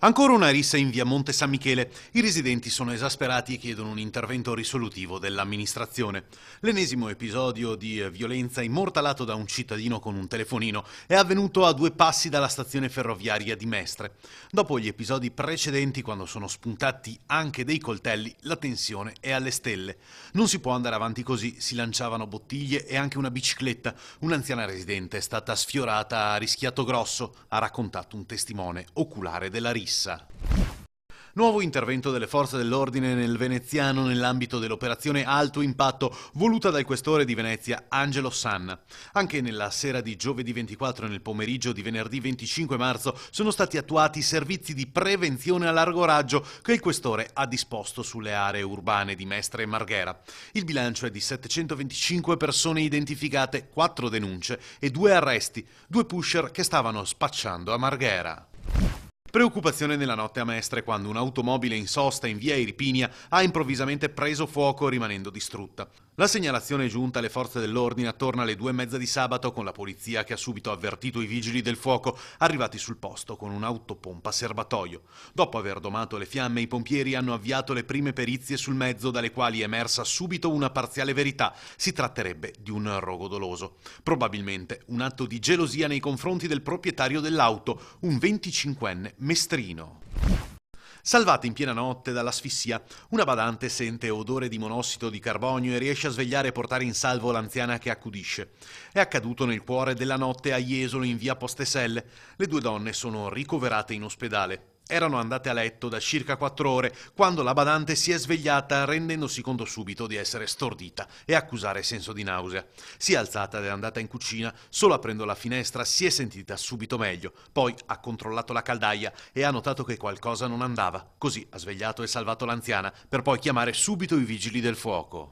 Ancora una rissa in via Monte San Michele. I residenti sono esasperati e chiedono un intervento risolutivo dell'amministrazione. L'ennesimo episodio di violenza immortalato da un cittadino con un telefonino è avvenuto a 2 passi dalla stazione ferroviaria di Mestre. Dopo gli episodi precedenti, quando sono spuntati anche dei coltelli, la tensione è alle stelle. Non si può andare avanti così, si lanciavano bottiglie e anche una bicicletta. Un'anziana residente è stata sfiorata a rischiato grosso, ha raccontato un testimone oculare della rissa. Nuovo intervento delle forze dell'ordine nel veneziano nell'ambito dell'operazione Alto Impatto voluta dal questore di Venezia Angelo Sanna. Anche nella sera di giovedì 24 e nel pomeriggio di venerdì 25 marzo sono stati attuati servizi di prevenzione a largo raggio che il questore ha disposto sulle aree urbane di Mestre e Marghera. Il bilancio è di 725 persone identificate, 4 denunce e 2 arresti, 2 pusher che stavano spacciando a Marghera. Preoccupazione nella notte a Mestre quando un'automobile in sosta in via Irpinia ha improvvisamente preso fuoco rimanendo distrutta. La segnalazione giunta alle forze dell'ordine attorno alle 2:30 di sabato con la polizia che ha subito avvertito i vigili del fuoco arrivati sul posto con un'autopompa serbatoio. Dopo aver domato le fiamme i pompieri hanno avviato le prime perizie sul mezzo dalle quali è emersa subito una parziale verità. Si tratterebbe di un rogo doloso. Probabilmente un atto di gelosia nei confronti del proprietario dell'auto, un 25enne mestrino. Salvata in piena notte dall'asfissia, una badante sente odore di monossido di carbonio e riesce a svegliare e portare in salvo l'anziana che accudisce. È accaduto nel cuore della notte a Jesolo in via Posteselle. Le 2 donne sono ricoverate in ospedale. Erano andate a letto da circa 4 ore quando la badante si è svegliata rendendosi conto subito di essere stordita e accusare senso di nausea. Si è alzata ed è andata in cucina, solo aprendo la finestra si è sentita subito meglio. Poi ha controllato la caldaia e ha notato che qualcosa non andava. Così ha svegliato e salvato l'anziana per poi chiamare subito i vigili del fuoco.